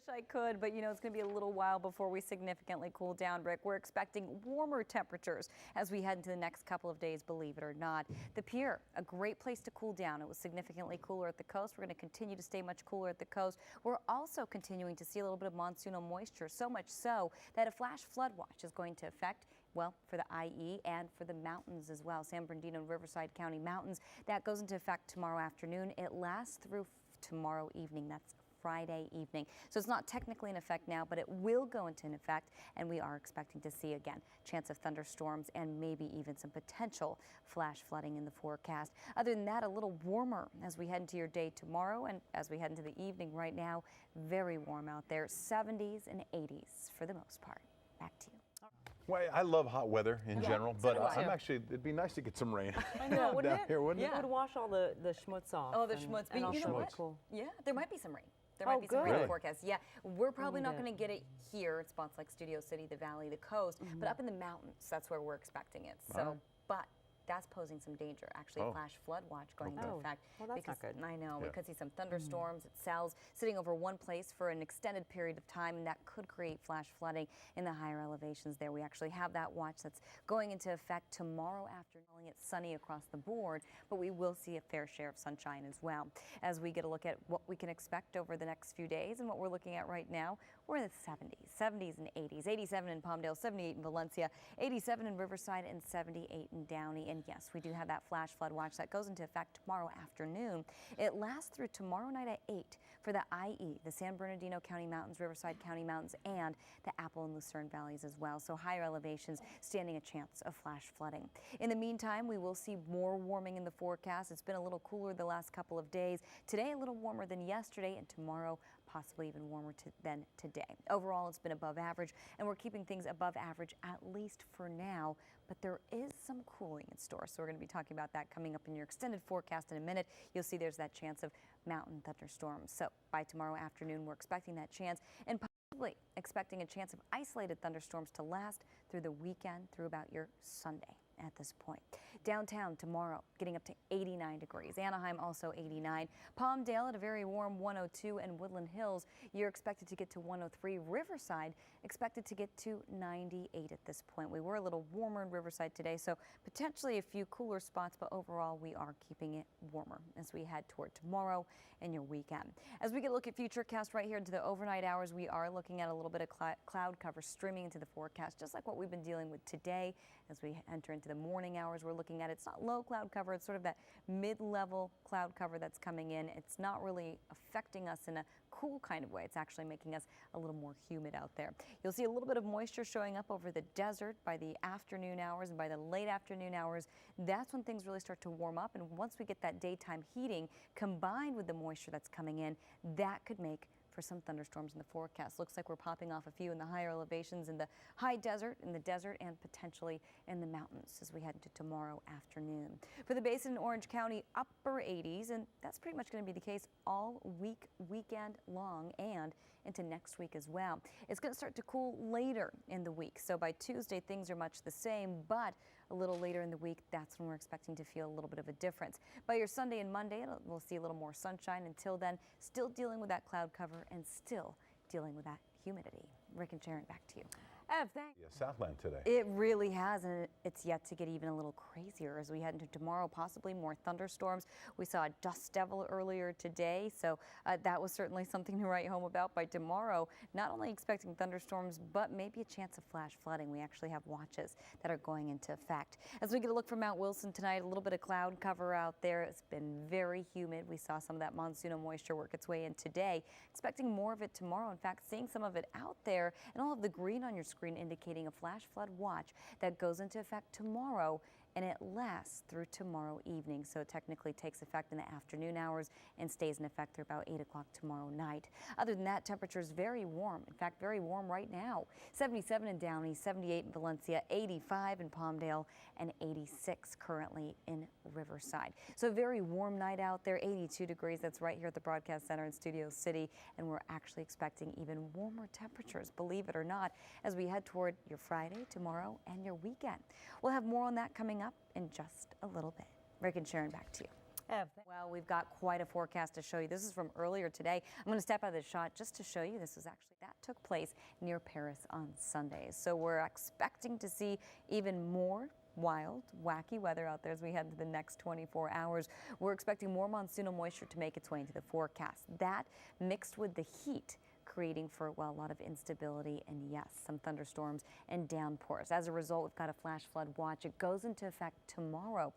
I could, but you know, it's going to be a little while before we significantly cool down, Rick. We're expecting warmer temperatures as we head into the next couple of days, believe it or not. The pier, a great place to cool down. It was significantly cooler at the coast. We're going to continue to stay much cooler at the coast. We're also continuing to see a little bit of monsoonal moisture, so much so that a flash flood watch is going to affect, well, for the IE and for the mountains as well. San Bernardino and Riverside County mountains. That goes into effect tomorrow afternoon. It lasts through tomorrow evening. That's Friday evening. So it's not technically in effect now, but it will go into effect, and we are expecting to see again chance of thunderstorms and maybe even some potential flash flooding in the forecast. Other than that, a little warmer as we head into your day tomorrow and as we head into the evening right now. Very warm out there, 70s and 80s for the most part. Back to you. Well, I love hot weather in general, but I'm actually, it'd be nice to get some rain. I know, wouldn't down it? here, wouldn't it? Would wash all the schmutz off. Oh, the schmutz. But you know what? Cool. Yeah, there might be some rain. There might be some rain in the forecast. Yeah, we're probably not going to get it here at spots like Studio City, the Valley, the coast, but up in the mountains, that's where we're expecting it. So, but that's posing some danger. Actually, a flash flood watch going into effect. Well, that's not good. I know, we could see some thunderstorms. Cells sitting over one place for an extended period of time, and that could create flash flooding in the higher elevations there. We actually have that watch that's going into effect tomorrow afternoon. It's sunny across the board, but we will see a fair share of sunshine as well. As we get a look at what we can expect over the next few days and what we're looking at right now, we're in the 70s and 80s. 87 in Palmdale, 78 in Valencia, 87 in Riverside, and 78 in Downey. And yes, we do have that flash flood watch that goes into effect tomorrow afternoon. It lasts through tomorrow night at 8 for the IE, the San Bernardino County Mountains, Riverside County Mountains, and the Apple and Lucerne Valleys as well. So higher elevations standing a chance of flash flooding. In the meantime, we will see more warming in the forecast. It's been a little cooler the last couple of days. Today, a little warmer than yesterday, and tomorrow, possibly even warmer than today. Overall, it's been above average, and we're keeping things above average at least for now, but there is some cooling in store. So we're going to be talking about that coming up in your extended forecast in a minute. You'll see there's that chance of mountain thunderstorms. So by tomorrow afternoon, we're expecting that chance, and possibly expecting a chance of isolated thunderstorms to last through the weekend, through about your Sunday at this point. Downtown tomorrow getting up to 89 degrees. Anaheim also 89. Palmdale at a very warm 102, and Woodland Hills you're expected to get to 103. Riverside expected to get to 98 at this point. We were a little warmer in Riverside today, so potentially a few cooler spots, but overall we are keeping it warmer as we head toward tomorrow and your weekend. As we get a look at Futurecast right here into the overnight hours, we are looking at a little bit of cloud cover streaming into the forecast, just like what we've been dealing with today. As we enter into the morning hours, we're looking at it's not low cloud cover, it's sort of that mid-level cloud cover that's coming in. It's not really affecting us in a cool kind of way. It's actually making us a little more humid out there. You'll see a little bit of moisture showing up over the desert by the afternoon hours, and by the late afternoon hours, that's when things really start to warm up. And once we get that daytime heating combined with the moisture that's coming in, that could make for some thunderstorms in the forecast. Looks like we're popping off a few in the higher elevations in the high desert, and potentially in the mountains as we head into tomorrow afternoon. For the Basin in Orange County, upper 80s, and that's pretty much going to be the case all weekend long and into next week as well. It's going to start to cool later in the week. So by Tuesday, things are much the same, but a little later in the week, that's when we're expecting to feel a little bit of a difference. By your Sunday and Monday, we'll see a little more sunshine. Until then, still dealing with that cloud cover and still dealing with that humidity. Rick and Sharon, back to you. Ev, thanks. Yeah, Southland today. It really has, and it's yet to get even a little crazier as we head into tomorrow, possibly more thunderstorms. We saw a dust devil earlier today, so that was certainly something to write home about. By tomorrow, not only expecting thunderstorms, but maybe a chance of flash flooding. We actually have watches that are going into effect. As we get a look from Mount Wilson tonight, a little bit of cloud cover out there. It's been very humid. We saw some of that monsoonal moisture work its way in today. Expecting more of it tomorrow. In fact, seeing some of it out there, and all of the green on your screen indicating a flash flood watch that goes into effect tomorrow, and it lasts through tomorrow evening. So it technically takes effect in the afternoon hours and stays in effect through about 8 o'clock tomorrow night. Other than that, temperature is very warm. In fact, very warm right now. 77 in Downey, 78 in Valencia, 85 in Palmdale, and 86 currently in Riverside. So a very warm night out there, 82 degrees. That's right here at the Broadcast Center in Studio City. And we're actually expecting even warmer temperatures, believe it or not, as we head toward your Friday, tomorrow, and your weekend. We'll have more on that coming up in just a little bit. Rick and Sharon, back to you. Well, we've got quite a forecast to show you. This is from earlier today. I'm going to step out of the shot just to show you. That took place near Paris on Sunday. So we're expecting to see even more wild, wacky weather out there as we head into the next 24 hours. We're expecting more monsoonal moisture to make its way into the forecast. That mixed with the heat creating for, well, a lot of instability and, yes, some thunderstorms and downpours. As a result, we've got a flash flood watch. It goes into effect tomorrow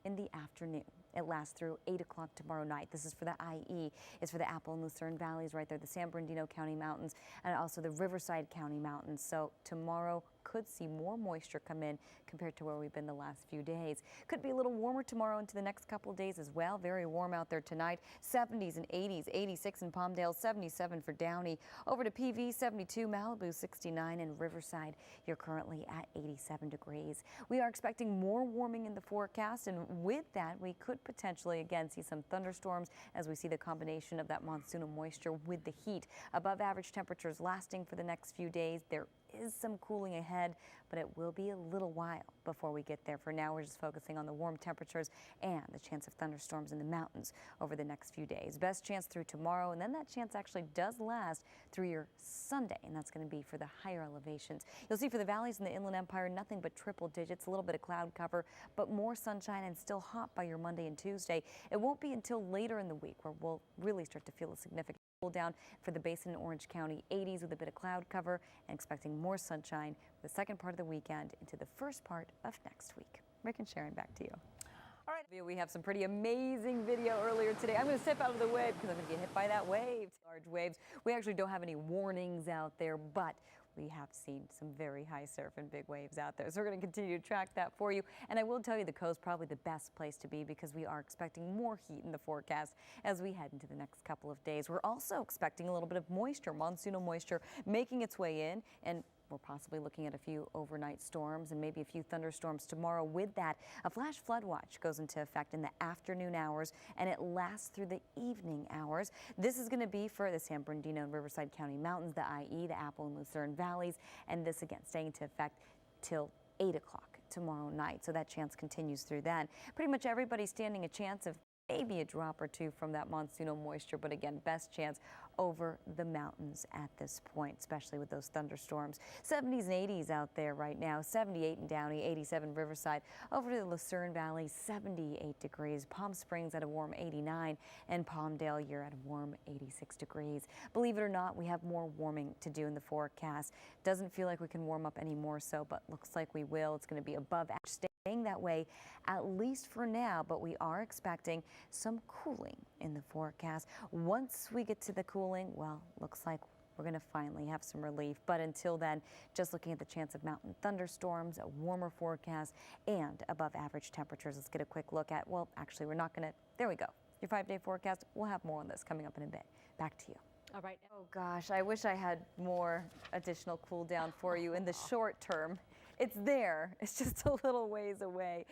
in the afternoon. It lasts through 8 o'clock tomorrow night. This is for the IE. It's for the Apple and Lucerne valleys right there, the San Bernardino County Mountains, and also the Riverside County Mountains. So tomorrow could see more moisture come in compared to where we've been the last few days. Could be a little warmer tomorrow into the next couple of days as well. Very warm out there tonight. 70s and 80s, 86 in Palmdale, 77 for Downey. Over to PV, 72, Malibu, 69, and Riverside, you're currently at 87 degrees. We are expecting more warming in the forecast, and with that, we could potentially again see some thunderstorms as we see the combination of that monsoonal moisture with the heat. Above average temperatures lasting for the next few days. There is some cooling ahead, but it will be a little while before we get there. For now, we're just focusing on the warm temperatures and the chance of thunderstorms in the mountains over the next few days. Best chance through tomorrow, and then that chance actually does last through your Sunday, and that's going to be for the higher elevations. You'll see for the valleys in the Inland Empire, nothing but triple digits, a little bit of cloud cover, but more sunshine and still hot by your Monday and Tuesday. It won't be until later in the week where we'll really start to feel a significant cool down for the Basin in Orange County, 80s with a bit of cloud cover, and expecting more sunshine for the second part of the weekend into the first part of next week. Rick and Sharon, back to you. All right, we have some pretty amazing video earlier today. I'm going to step out of the way because I'm going to get hit by that wave. Large waves. We actually don't have any warnings out there, but we have seen some very high surf and big waves out there. So we're going to continue to track that for you. And I will tell you the coast probably the best place to be because we are expecting more heat in the forecast as we head into the next couple of days. We're also expecting a little bit of moisture, monsoonal moisture making its way in, and we're possibly looking at a few overnight storms and maybe a few thunderstorms tomorrow. With that, a flash flood watch goes into effect in the afternoon hours, and it lasts through the evening hours. This is going to be for the San Bernardino and Riverside County Mountains, the IE, the Apple and Lucerne valleys, and this again staying into effect till 8 o'clock tomorrow night. So that chance continues through then. Pretty much everybody's standing a chance of maybe a drop or two from that monsoonal moisture, but again, best chance over the mountains at this point, especially with those thunderstorms. 70s and 80s out there right now, 78 in Downey, 87 Riverside. Over to the Lucerne Valley, 78 degrees. Palm Springs at a warm 89, and Palmdale, you're at a warm 86 degrees. Believe it or not, we have more warming to do in the forecast. Doesn't feel like we can warm up any more so, but looks like we will. It's going to be above average, staying that way at least for now, but we are expecting some cooling in the forecast. Once we get to the cooling, well, looks like we're going to finally have some relief. But until then, just looking at the chance of mountain thunderstorms, a warmer forecast, and above average temperatures. Let's get a quick look at, well, actually, we're not going to, there we go. Your 5-day forecast. We'll have more on this coming up in a bit. Back to you. All right. Oh, gosh, I wish I had more additional cool down for you in the short term. It's there. It's just a little ways away.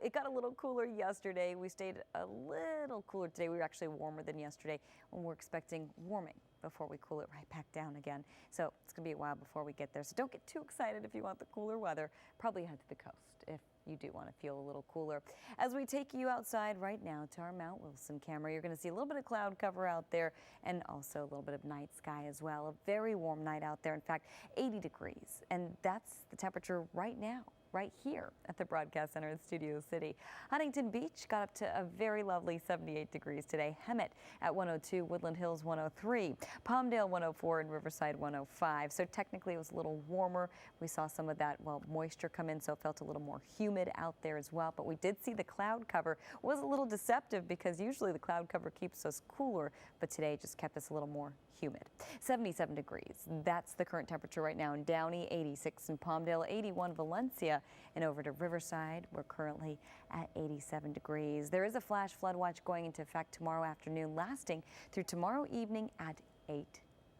It got a little cooler yesterday. We stayed a little cooler today. We were actually warmer than yesterday, and we're expecting warming before we cool it right back down again. So it's going to be a while before we get there. So don't get too excited if you want the cooler weather. Probably head to the coast if you do want to feel a little cooler. As we take you outside right now to our Mount Wilson camera, you're going to see a little bit of cloud cover out there and also a little bit of night sky as well. A very warm night out there. In fact, 80 degrees. And that's the temperature right now, right here at the Broadcast Center in Studio City. Huntington Beach got up to a very lovely 78 degrees today. Hemet at 102, Woodland Hills 103, Palmdale 104, and Riverside 105. So technically it was a little warmer. We saw some of that, well, moisture come in, so it felt a little more humid out there as well. But we did see the cloud cover was a little deceptive because usually the cloud cover keeps us cooler, but today just kept us a little more humid. 77 degrees. That's the current temperature right now in Downey, 86 in Palmdale, 81 Valencia, and over to Riverside, we're currently at 87 degrees. There is a flash flood watch going into effect tomorrow afternoon, lasting through tomorrow evening at 8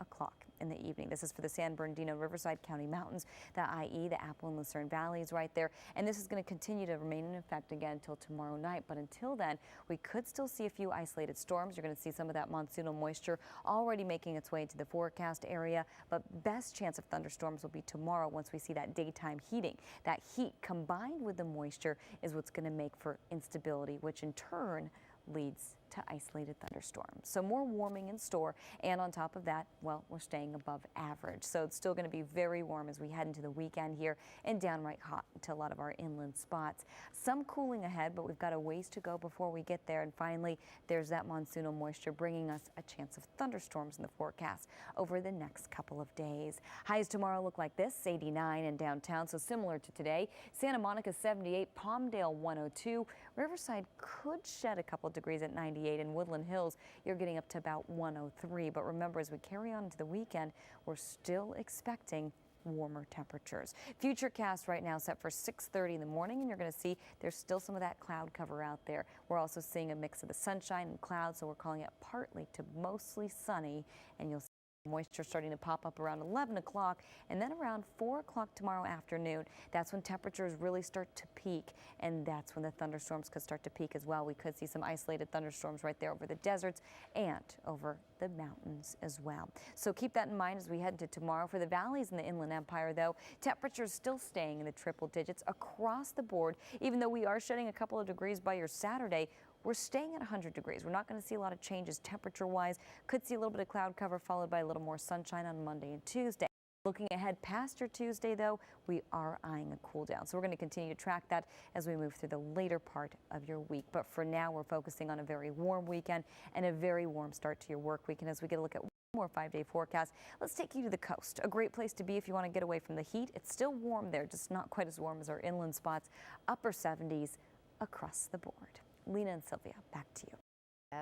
o'clock. in the evening. This is for the San Bernardino, Riverside County Mountains, the IE, the Apple and Lucerne Valleys right there. And this is going to continue to remain in effect again until tomorrow night. But until then, we could still see a few isolated storms. You're going to see some of that monsoonal moisture already making its way into the forecast area. But best chance of thunderstorms will be tomorrow once we see that daytime heating. That heat combined with the moisture is what's going to make for instability, which in turn leads to isolated thunderstorms. So more warming in store, and on top of that, well, we're staying above average. So it's still going to be very warm as we head into the weekend here, and downright hot to a lot of our inland spots. Some cooling ahead, but we've got a ways to go before we get there. And finally, there's that monsoonal moisture bringing us a chance of thunderstorms in the forecast over the next couple of days. Highs tomorrow look like this: 89 in downtown, so similar to today. Santa Monica 78, Palmdale 102. Riverside could shed a couple degrees at 98. In Woodland Hills, you're getting up to about 103. But remember, as we carry on into the weekend, we're still expecting warmer temperatures. Futurecast right now set for 6:30 in the morning, and you're going to see there's still some of that cloud cover out there. We're also seeing a mix of the sunshine and clouds, so we're calling it partly to mostly sunny, and you'll see moisture starting to pop up around 11 o'clock, and then around 4 o'clock tomorrow afternoon. That's when temperatures really start to peak, and that's when the thunderstorms could start to peak as well. We could see some isolated thunderstorms right there over the deserts and over the mountains as well. So keep that in mind as we head into tomorrow. For the valleys in the Inland Empire, though, temperatures still staying in the triple digits across the board. Even though we are shedding a couple of degrees by your Saturday, we're staying at 100 degrees. We're not going to see a lot of changes temperature-wise. Could see a little bit of cloud cover followed by a little more sunshine on Monday and Tuesday. Looking ahead past your Tuesday, though, we are eyeing a cool down. So we're going to continue to track that as we move through the later part of your week. But for now, we're focusing on a very warm weekend and a very warm start to your work week. And as we get a look at one more 5-day forecast, let's take you to the coast. A great place to be if you want to get away from the heat. It's still warm there, just not quite as warm as our inland spots. Upper 70s across the board. Lena and Sylvia, back to you.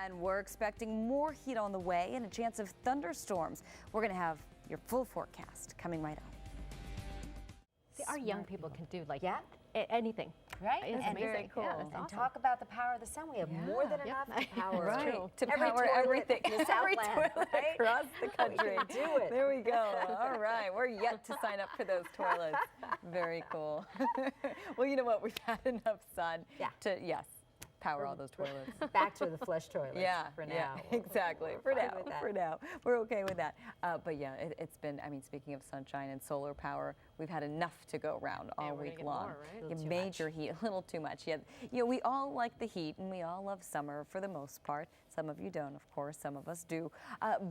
And we're expecting more heat on the way and a chance of thunderstorms. We're going to have your full forecast coming right up. See, our young people can do like anything. Right? It's And amazing. very cool. Yeah, it's and awesome. talk about the power of the sun. We have more than enough to power Right. To every power toilet everything. in the Every Southland, toilet right? across the country. We can do it. There we go. All right. We're yet to sign up for those toilets. Very cool. Well, you know what? We've had enough sun to, power all those toilets. Back to the flush toilets for now. Yeah, exactly. For now. We're okay with that. But yeah, it's been, I mean, speaking of sunshine and solar power, we've had enough to go around all week long. More, right? Major heat, a little too much. Yeah, you know, we all like the heat and we all love summer for the most part. Some of you don't, of course, some of us do.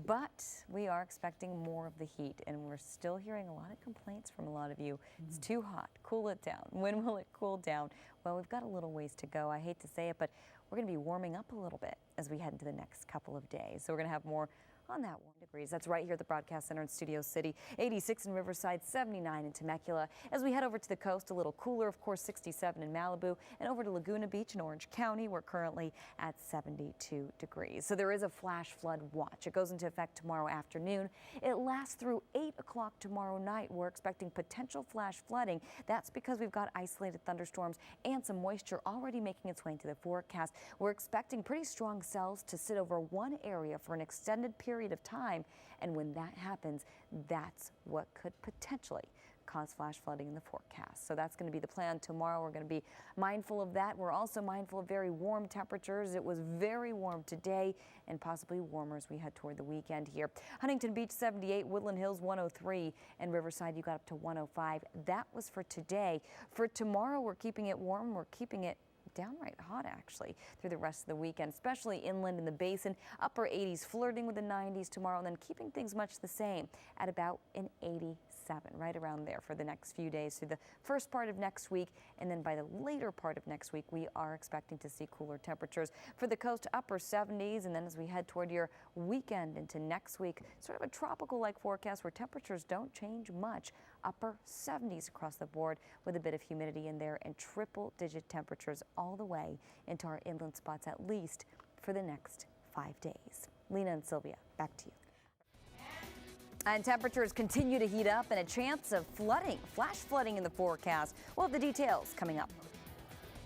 But we are expecting more of the heat, and we're still hearing a lot of complaints from a lot of you. It's too hot, cool it down. When will it cool down? Well, we've got a little ways to go. I hate to say it, but we're going to be warming up a little bit as we head into the next couple of days. So we're going to have more on that 1 degrees. That's right here at the Broadcast Center in Studio City. 86 in Riverside, 79 in Temecula. As we head over to the coast, a little cooler, of course, 67 in Malibu, and over to Laguna Beach in Orange County, we're currently at 72 degrees. So there is a flash flood watch. It goes into effect tomorrow afternoon. It lasts through 8 o'clock tomorrow night. We're expecting potential flash flooding. That's because we've got isolated thunderstorms and some moisture already making its way into the forecast. We're expecting pretty strong cells to sit over one area for an extended period of time, and when that happens, that's what could potentially cause flash flooding in the forecast. So that's going to be the plan tomorrow. We're going to be mindful of that. We're also mindful of very warm temperatures. It was very warm today and possibly warmer as we head toward the weekend here. Huntington Beach 78, Woodland Hills 103, and Riverside you got up to 105. That was for today. For tomorrow, we're keeping it warm. We're keeping it downright hot actually through the rest of the weekend, especially inland in the basin. Upper 80s, flirting with the 90s tomorrow, and then keeping things much the same at about an 87, right around there for the next few days through the first part of next week. And then by the later part of next week, we are expecting to see cooler temperatures for the coast, upper 70s. And then as we head toward your weekend into next week, sort of a tropical-like forecast where temperatures don't change much. Upper 70s across the board with a bit of humidity in there, and triple-digit temperatures all the way into our inland spots, at least for the next 5 days. Lena and Sylvia, back to you. And temperatures continue to heat up, and a chance of flooding, flash flooding in the forecast. We'll have the details coming up.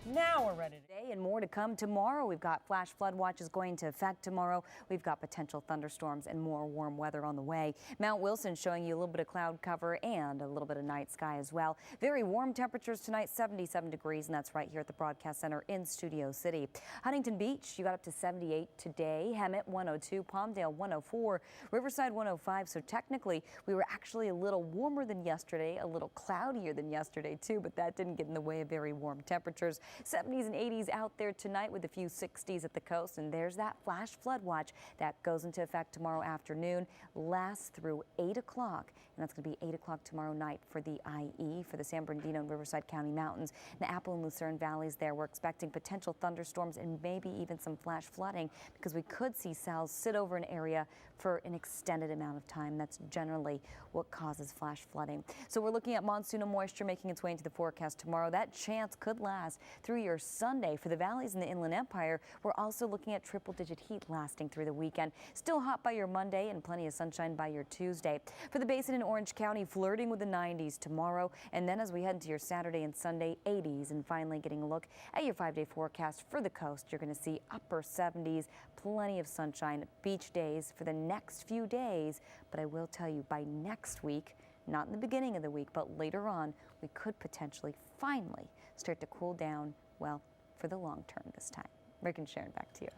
Now we're ready to. Today And more to come tomorrow. We've got flash flood watches going into effect tomorrow. We've got potential thunderstorms and more warm weather on the way. Mount Wilson showing you a little bit of cloud cover and a little bit of night sky as well. Very warm temperatures tonight, 77 degrees, and that's right here at the Broadcast Center in Studio City. Huntington Beach, you got up to 78 today. Hemet 102, Palmdale 104, Riverside 105. So technically, we were actually a little warmer than yesterday, a little cloudier than yesterday too, but that didn't get in the way of very warm temperatures. 70s and 80s out there tonight with a few 60s at the coast, and there's that flash flood watch that goes into effect tomorrow afternoon, lasts through 8 o'clock, and that's going to be 8 o'clock tomorrow night for the IE, for the San Bernardino and Riverside County Mountains, the Apple and Lucerne valleys there. We're expecting potential thunderstorms and maybe even some flash flooding because we could see cells sit over an area for an extended amount of time. That's generally what causes flash flooding. So we're looking at monsoonal moisture making its way into the forecast tomorrow. That chance could last through your Sunday. For the valleys in the Inland Empire, we're also looking at triple-digit heat lasting through the weekend. Still hot by your Monday and plenty of sunshine by your Tuesday. For the basin in Orange County, flirting with the 90s tomorrow. And then as we head into your Saturday and Sunday, 80s. And finally getting a look at your 5-day forecast for the coast. You're going to see upper 70s, plenty of sunshine, beach days for the next few days. But I will tell you, by next week, not in the beginning of the week, but later on, we could potentially finally start to cool down, well, for the long term this time. Rick and Sharon, back to you.